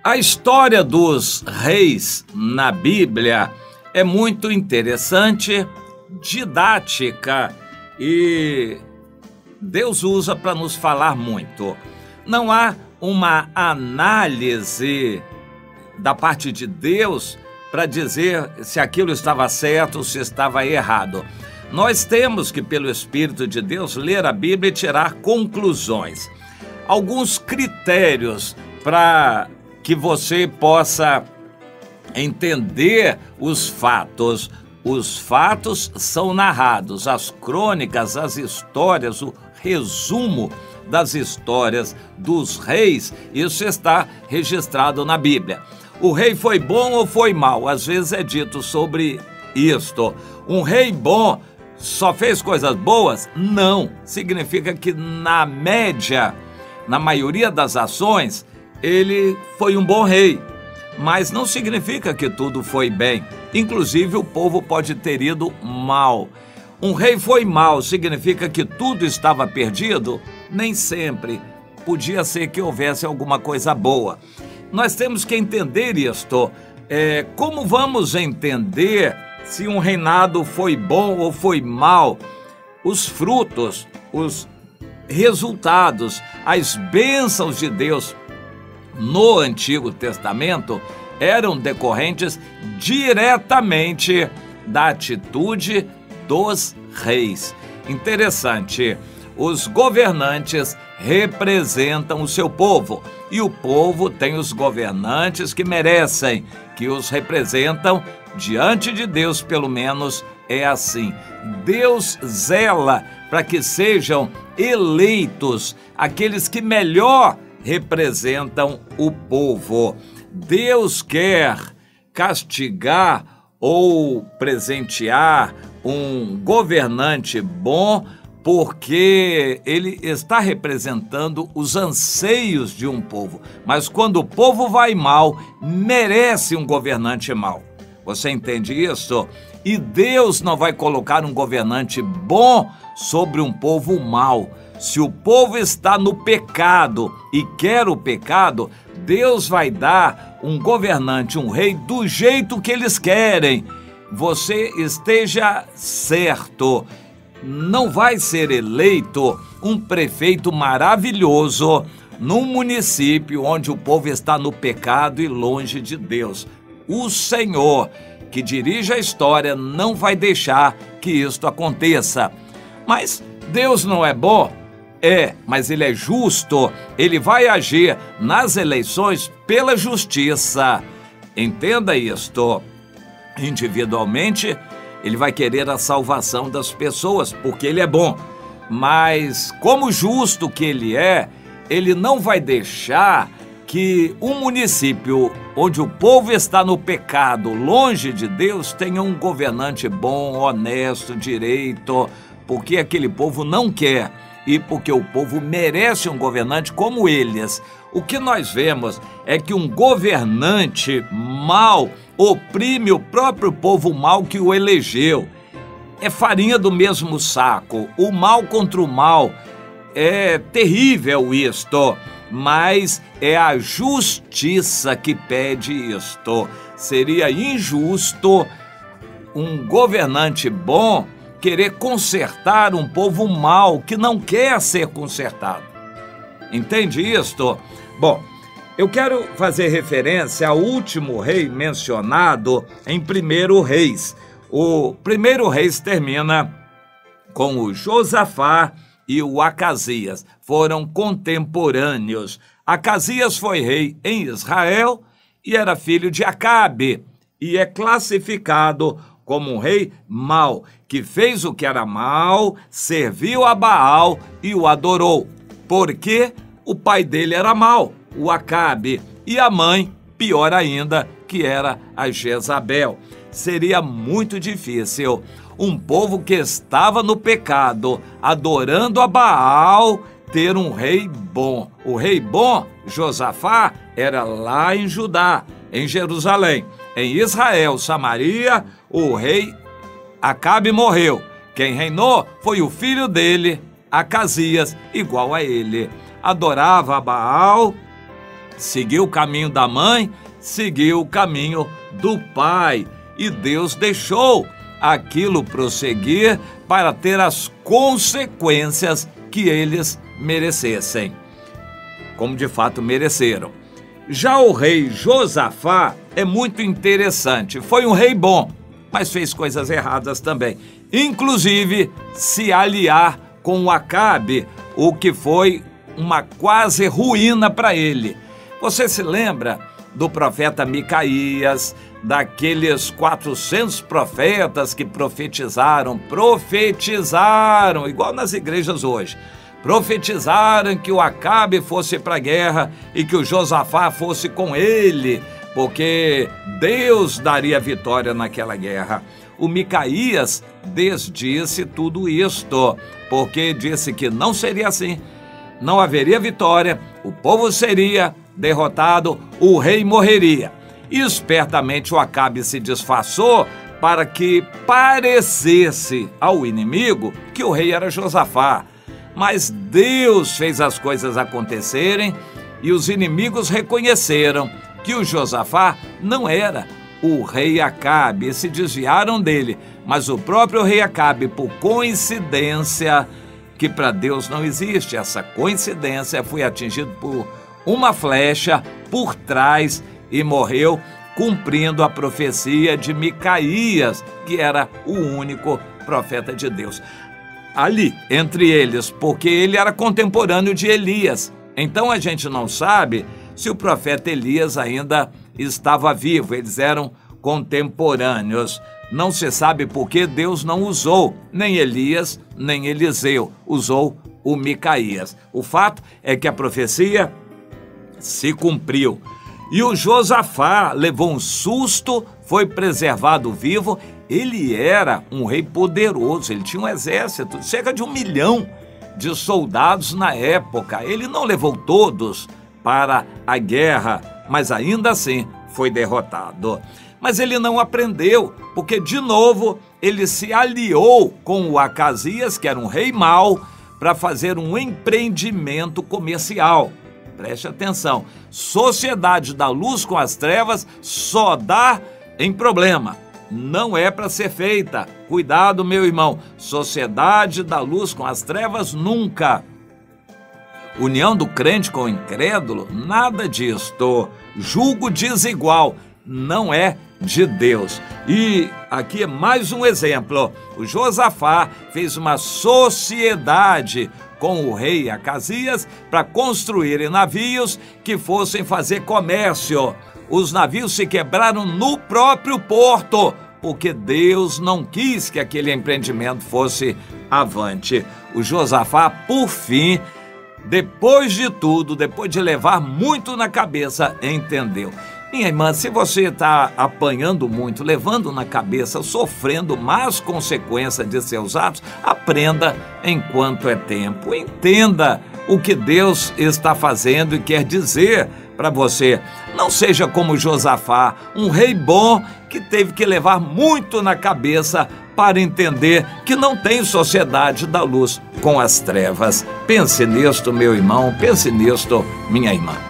A história dos reis na Bíblia é muito interessante, didática e Deus usa para nos falar muito. Não há uma análise da parte de Deus para dizer se aquilo estava certo ou se estava errado. Nós temos que, pelo Espírito de Deus, ler a Bíblia e tirar conclusões. Alguns critérios para que você possa entender os fatos. Os fatos são narrados, as crônicas, as histórias, o resumo das histórias dos reis, isso está registrado na Bíblia. O rei foi bom ou foi mau? Às vezes é dito sobre isto. Um rei bom só fez coisas boas? Não. Significa que na média, na maioria das ações, ele foi um bom rei. Mas não significa que tudo foi bem. Inclusive o povo pode ter ido mal. Um rei foi mau, significa que tudo estava perdido? Nem sempre. Podia ser que houvesse alguma coisa boa. Nós temos que entender isto. Como vamos entender se um reinado foi bom ou foi mau? Os frutos, os resultados, as bênçãos de Deus no Antigo Testamento eram decorrentes diretamente da atitude dos reis. Interessante, os governantes representam o seu povo e o povo tem os governantes que merecem, que os representam diante de Deus, pelo menos é assim. Deus zela para que sejam eleitos aqueles que melhor representam o povo. Deus quer castigar ou presentear um governante bom porque ele está representando os anseios de um povo. Mas quando o povo vai mal, merece um governante mau. Você entende isso? E Deus não vai colocar um governante bom sobre um povo mau. Se o povo está no pecado e quer o pecado, Deus vai dar um governante, um rei, do jeito que eles querem. Você esteja certo, não vai ser eleito um prefeito maravilhoso num município onde o povo está no pecado e longe de Deus. O Senhor, que dirige a história, não vai deixar que isto aconteça. Mas Deus não é bom? Mas ele é justo, ele vai agir nas eleições pela justiça. Entenda isto. Individualmente, ele vai querer a salvação das pessoas, porque ele é bom. Mas, como justo que ele é, ele não vai deixar que um município onde o povo está no pecado, longe de Deus, tenha um governante bom, honesto, direito, porque aquele povo não quer. E porque o povo merece um governante como eles. O que nós vemos é que um governante mau oprime o próprio povo mau que o elegeu. É farinha do mesmo saco. O mal contra o mal. É terrível isto, mas é a justiça que pede isto. Seria injusto um governante bom querer consertar um povo mau que não quer ser consertado. Entende isto? Bom, eu quero fazer referência ao último rei mencionado em 1 Reis. O 1 Reis termina com o Josafá e o Acasias. Foram contemporâneos. Acasias foi rei em Israel e era filho de Acabe e é classificado como um rei mau, que fez o que era mal, serviu a Baal e o adorou, porque o pai dele era mau, o Acabe, e a mãe, pior ainda, que era a Jezabel. Seria muito difícil um povo que estava no pecado, adorando a Baal, ter um rei bom. O rei bom, Josafá, era lá em Judá, em Jerusalém. Em Israel, Samaria, o rei Acabe morreu. Quem reinou foi o filho dele, Acasias, igual a ele. Adorava a Baal, seguiu o caminho da mãe, seguiu o caminho do pai. E Deus deixou aquilo prosseguir para ter as consequências que eles merecessem, como de fato mereceram. Já o rei Josafá é muito interessante. Foi um rei bom, mas fez coisas erradas também. Inclusive, se aliar com o Acabe, o que foi uma quase ruína para ele. Você se lembra do profeta Micaías, daqueles 400 profetas que profetizaram, igual nas igrejas hoje. Profetizaram que o Acabe fosse para a guerra e que o Josafá fosse com ele, porque Deus daria vitória naquela guerra. O Micaías desdisse tudo isto, porque disse que não seria assim, não haveria vitória, o povo seria derrotado, o rei morreria. E espertamente o Acabe se disfarçou para que parecesse ao inimigo que o rei era Josafá. Mas Deus fez as coisas acontecerem e os inimigos reconheceram que o Josafá não era o rei Acabe e se desviaram dele. Mas o próprio rei Acabe, por coincidência, que para Deus não existe essa coincidência, foi atingido por uma flecha por trás e morreu, cumprindo a profecia de Micaías, que era o único profeta de Deus ali entre eles, porque ele era contemporâneo de Elias. Então a gente não sabe se o profeta Elias ainda estava vivo, eles eram contemporâneos. Não se sabe porque Deus não usou nem Elias, nem Eliseu, usou o Micaías. O fato é que a profecia se cumpriu. E o Josafá levou um susto, foi preservado vivo. Ele era um rei poderoso, ele tinha um exército, cerca de 1 milhão de soldados na época. Ele não levou todos para a guerra, mas ainda assim foi derrotado. Mas ele não aprendeu, porque de novo ele se aliou com o Acasias, que era um rei mau, para fazer um empreendimento comercial. Preste atenção, sociedade da luz com as trevas só dá em problema. Não é para ser feita. Cuidado, meu irmão. Sociedade da luz com as trevas, nunca. União do crente com o incrédulo, nada disto. Julgo desigual, não é de Deus. E aqui é mais um exemplo. O Josafá fez uma sociedade com o rei Acasias para construírem navios que fossem fazer comércio. Os navios se quebraram no próprio porto, porque Deus não quis que aquele empreendimento fosse avante. O Josafá, por fim, depois de tudo, depois de levar muito na cabeça, entendeu. Minha irmã, se você está apanhando muito, levando na cabeça, sofrendo más consequências de seus atos, aprenda enquanto é tempo. Entenda o que Deus está fazendo e quer dizer para você. Não seja como Josafá, um rei bom que teve que levar muito na cabeça para entender que não tem sociedade da luz com as trevas. Pense nisto, meu irmão, pense nisto, minha irmã.